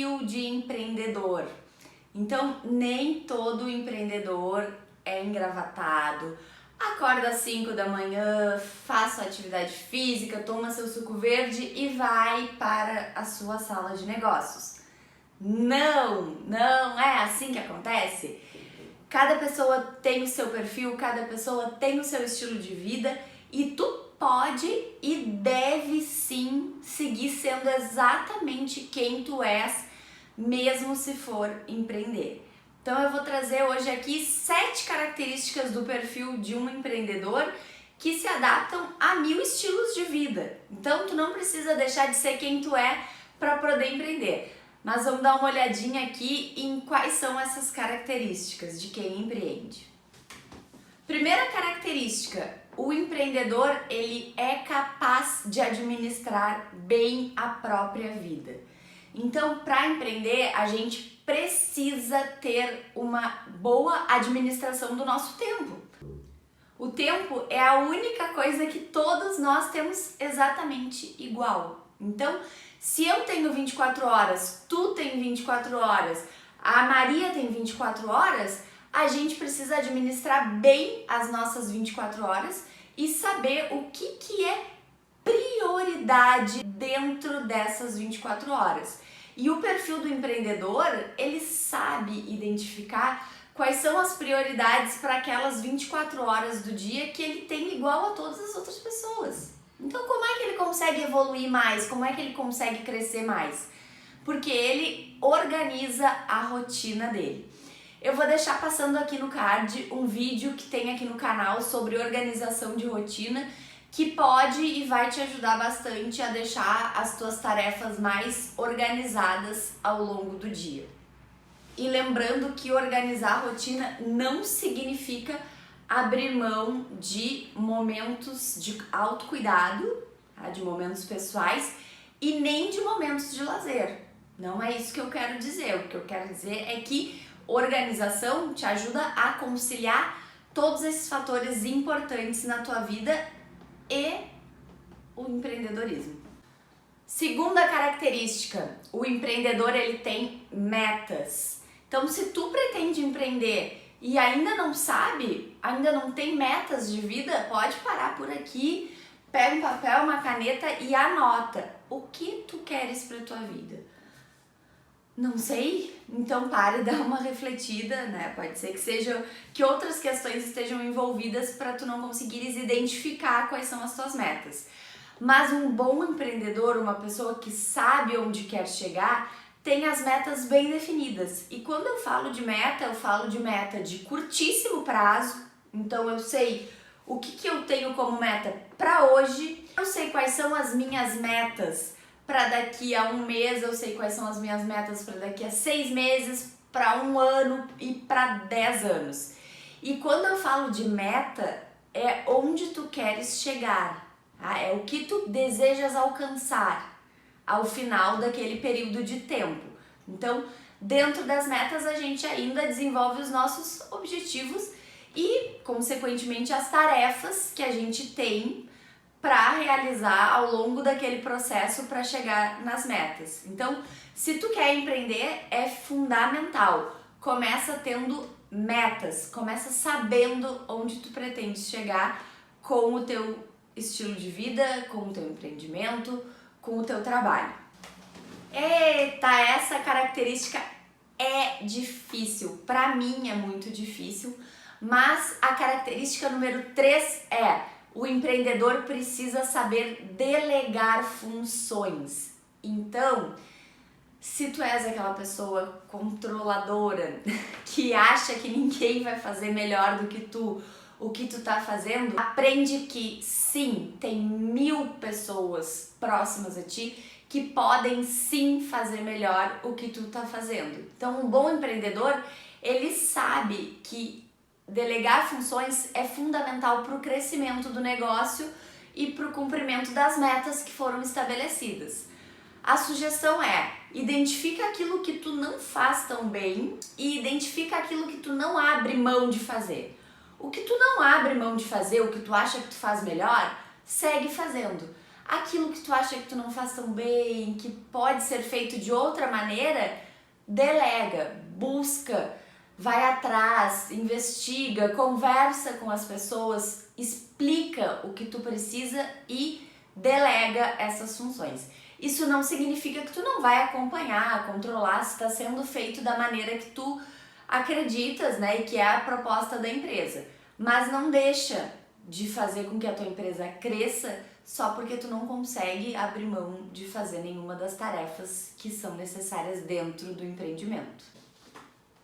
perfil de empreendedor. Então, nem todo empreendedor é engravatado, acorda às 5 da manhã, faz sua atividade física, toma seu suco verde e vai para a sua sala de negócios. Não é assim que acontece. Cada pessoa tem o seu perfil, cada pessoa tem o seu estilo de vida e tu pode e deve sim seguir sendo exatamente quem tu és, mesmo se for empreender. Então eu vou trazer hoje aqui 7 características do perfil de um empreendedor que se adaptam a 1000 estilos de vida. Então tu não precisa deixar de ser quem tu é para poder empreender. Mas vamos dar uma olhadinha aqui em quais são essas características de quem empreende. Primeira característica, o empreendedor ele é capaz de administrar bem a própria vida. Então, para empreender, a gente precisa ter uma boa administração do nosso tempo. O tempo é a única coisa que todos nós temos exatamente igual. Então, se eu tenho 24 horas, tu tem 24 horas, a Maria tem 24 horas, a gente precisa administrar bem as nossas 24 horas e saber o que é prioridade dentro dessas 24 horas. E o perfil do empreendedor, ele sabe identificar quais são as prioridades para aquelas 24 horas do dia que ele tem igual a todas as outras pessoas. Então, como é que ele consegue evoluir mais? Como é que ele consegue crescer mais? Porque ele organiza a rotina dele. Eu vou deixar passando aqui no card um vídeo que tem aqui no canal sobre organização de rotina, que pode e vai te ajudar bastante a deixar as tuas tarefas mais organizadas ao longo do dia. E lembrando que organizar a rotina não significa abrir mão de momentos de autocuidado, tá? De momentos pessoais e nem de momentos de lazer. Não é isso que eu quero dizer. O que eu quero dizer é que organização te ajuda a conciliar todos esses fatores importantes na tua vida e o empreendedorismo. Segunda característica, o empreendedor ele tem metas. Então, se tu pretende empreender e ainda não sabe, ainda não tem metas de vida, pode parar por aqui, pega um papel, uma caneta e anota o que tu queres para tua vida. Não sei? Então pare e dá uma refletida, né? Pode ser que outras questões estejam envolvidas para tu não conseguires identificar quais são as tuas metas. Mas um bom empreendedor, uma pessoa que sabe onde quer chegar, tem as metas bem definidas. E quando eu falo de meta de curtíssimo prazo. Então eu sei o que eu tenho como meta para hoje, eu sei quais são as minhas metas para daqui a um mês, eu sei quais são as minhas metas para daqui a 6 meses, para um ano e para 10 anos. E quando eu falo de meta, é onde tu queres chegar, tá? É o que tu desejas alcançar ao final daquele período de tempo. Então, dentro das metas, a gente ainda desenvolve os nossos objetivos e, consequentemente, as tarefas que a gente tem para realizar ao longo daquele processo para chegar nas metas. Então, se tu quer empreender, é fundamental. Começa tendo metas, começa sabendo onde tu pretendes chegar com o teu estilo de vida, com o teu empreendimento, com o teu trabalho. Eita, essa característica é difícil, para mim é muito difícil, mas a característica número 3 é: o empreendedor precisa saber delegar funções. Então, se tu és aquela pessoa controladora que acha que ninguém vai fazer melhor do que tu o que tu tá fazendo, aprende que sim, tem 1000 pessoas próximas a ti que podem sim fazer melhor o que tu tá fazendo. Então, um bom empreendedor, ele sabe que delegar funções é fundamental para o crescimento do negócio e para o cumprimento das metas que foram estabelecidas. A sugestão é: identifica aquilo que tu não faz tão bem e identifica aquilo que tu não abre mão de fazer. O que tu não abre mão de fazer, o que tu acha que tu faz melhor, segue fazendo. Aquilo que tu acha que tu não faz tão bem, que pode ser feito de outra maneira, delega, busca, vai atrás, investiga, conversa com as pessoas, explica o que tu precisa e delega essas funções. Isso não significa que tu não vai acompanhar, controlar se está sendo feito da maneira que tu acreditas, né, e que é a proposta da empresa. Mas não deixa de fazer com que a tua empresa cresça só porque tu não consegue abrir mão de fazer nenhuma das tarefas que são necessárias dentro do empreendimento.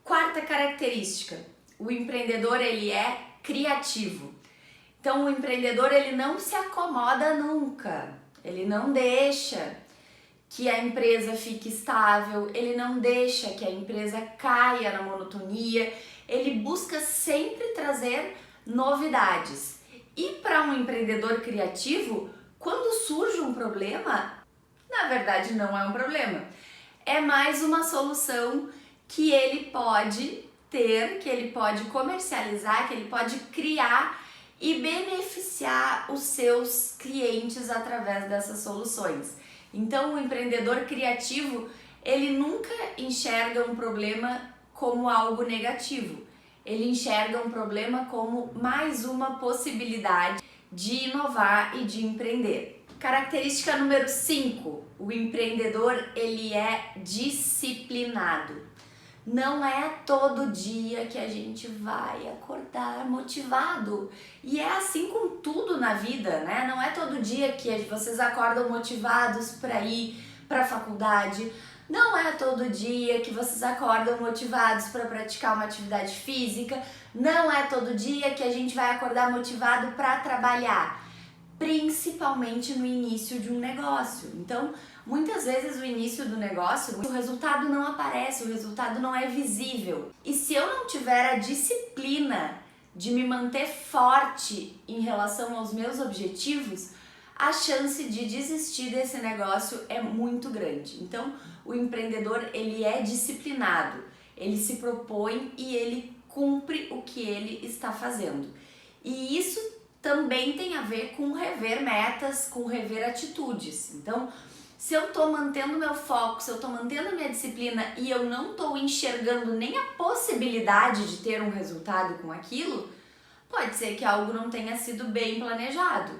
Quarta característica, o empreendedor ele é criativo. Então o empreendedor ele não se acomoda nunca, ele não deixa que a empresa fique estável, ele não deixa que a empresa caia na monotonia, ele busca sempre trazer novidades. E para um empreendedor criativo, quando surge um problema, na verdade não é um problema, é mais uma solução que ele pode ter, que ele pode comercializar, que ele pode criar e beneficiar os seus clientes através dessas soluções. Então, o empreendedor criativo, ele nunca enxerga um problema como algo negativo. Ele enxerga um problema como mais uma possibilidade de inovar e de empreender. Característica número 5, o empreendedor ele é disciplinado. Não é todo dia que a gente vai acordar motivado. E é assim com tudo na vida, né? Não é todo dia que vocês acordam motivados para ir para a faculdade. Não é todo dia que vocês acordam motivados para praticar uma atividade física. Não é todo dia que a gente vai acordar motivado para trabalhar, principalmente no início de um negócio. Então, muitas vezes o início do negócio, o resultado não aparece, o resultado não é visível. E se eu não tiver a disciplina de me manter forte em relação aos meus objetivos, a chance de desistir desse negócio é muito grande. Então, o empreendedor, ele é disciplinado, ele se propõe e ele cumpre o que ele está fazendo. E isso também tem a ver com rever metas, com rever atitudes. Então, se eu estou mantendo meu foco, se eu estou mantendo minha disciplina e eu não estou enxergando nem a possibilidade de ter um resultado com aquilo, pode ser que algo não tenha sido bem planejado.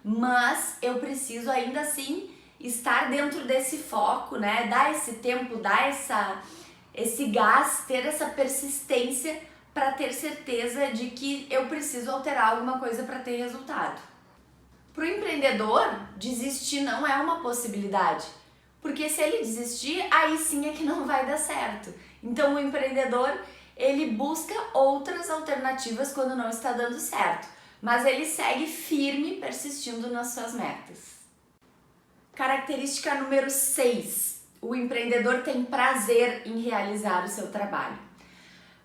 Mas eu preciso ainda assim estar dentro desse foco, né? Dar esse tempo, dar esse gás, ter essa persistência para ter certeza de que eu preciso alterar alguma coisa para ter resultado. Para o empreendedor, desistir não é uma possibilidade, porque se ele desistir, aí sim é que não vai dar certo. Então o empreendedor, ele busca outras alternativas quando não está dando certo, mas ele segue firme, persistindo nas suas metas. Característica número 6, o empreendedor tem prazer em realizar o seu trabalho.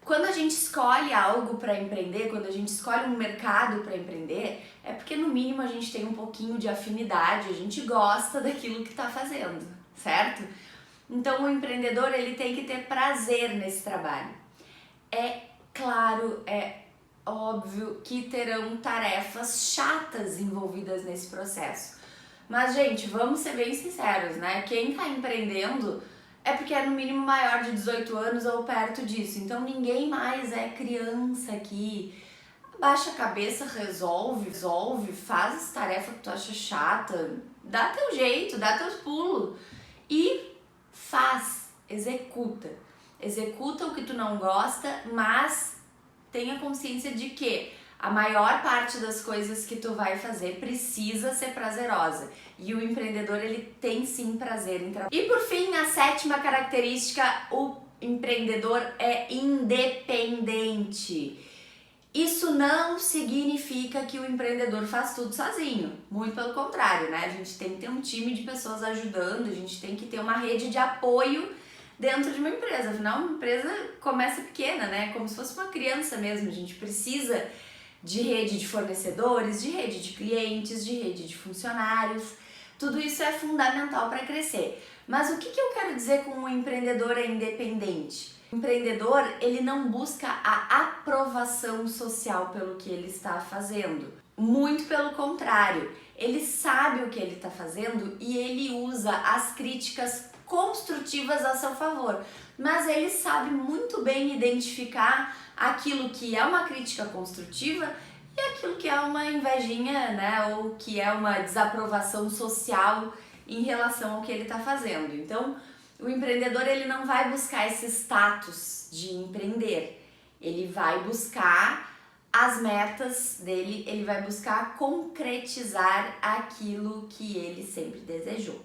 Quando a gente escolhe algo para empreender, quando a gente escolhe um mercado para empreender, é porque no mínimo a gente tem um pouquinho de afinidade, a gente gosta daquilo que está fazendo, certo? Então o empreendedor ele tem que ter prazer nesse trabalho. É claro, é óbvio que terão tarefas chatas envolvidas nesse processo. Mas, gente, vamos ser bem sinceros, né? Quem está empreendendo é porque é no mínimo maior de 18 anos ou perto disso. Então ninguém mais é criança aqui. Baixa a cabeça, resolve, faz essa tarefa que tu acha chata, dá teu jeito, dá teus pulos e faz, executa. Executa o que tu não gosta, mas tenha consciência de que a maior parte das coisas que tu vai fazer precisa ser prazerosa. E o empreendedor, ele tem sim prazer em trabalhar. E por fim, a 7ª característica, o empreendedor é independente. Isso não significa que o empreendedor faz tudo sozinho. Muito pelo contrário, né? A gente tem que ter um time de pessoas ajudando, a gente tem que ter uma rede de apoio dentro de uma empresa. Afinal, uma empresa começa pequena, né? Como se fosse uma criança mesmo. A gente precisa de rede de fornecedores, de rede de clientes, de rede de funcionários. Tudo isso é fundamental para crescer. Mas o que eu quero dizer com um empreendedor é independente? O empreendedor, ele não busca a aprovação social pelo que ele está fazendo. Muito pelo contrário, ele sabe o que ele está fazendo e ele usa as críticas construtivas a seu favor, mas ele sabe muito bem identificar aquilo que é uma crítica construtiva e aquilo que é uma invejinha, né, ou que é uma desaprovação social em relação ao que ele está fazendo. Então, o empreendedor ele não vai buscar esse status de empreender, ele vai buscar as metas dele, ele vai buscar concretizar aquilo que ele sempre desejou.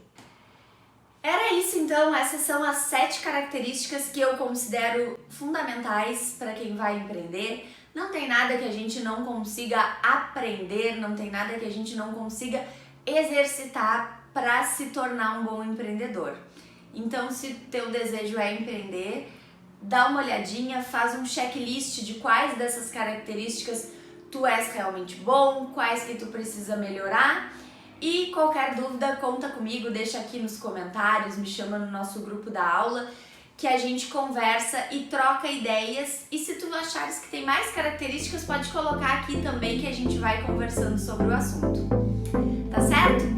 Era isso então, essas são as 7 características que eu considero fundamentais para quem vai empreender. Não tem nada que a gente não consiga aprender, não tem nada que a gente não consiga exercitar para se tornar um bom empreendedor. Então, se teu desejo é empreender, dá uma olhadinha, faz um checklist de quais dessas características tu és realmente bom, quais que tu precisa melhorar. E qualquer dúvida, conta comigo, deixa aqui nos comentários, me chama no nosso grupo da aula, que a gente conversa e troca ideias. E se tu achares que tem mais características, pode colocar aqui também que a gente vai conversando sobre o assunto. Tá certo?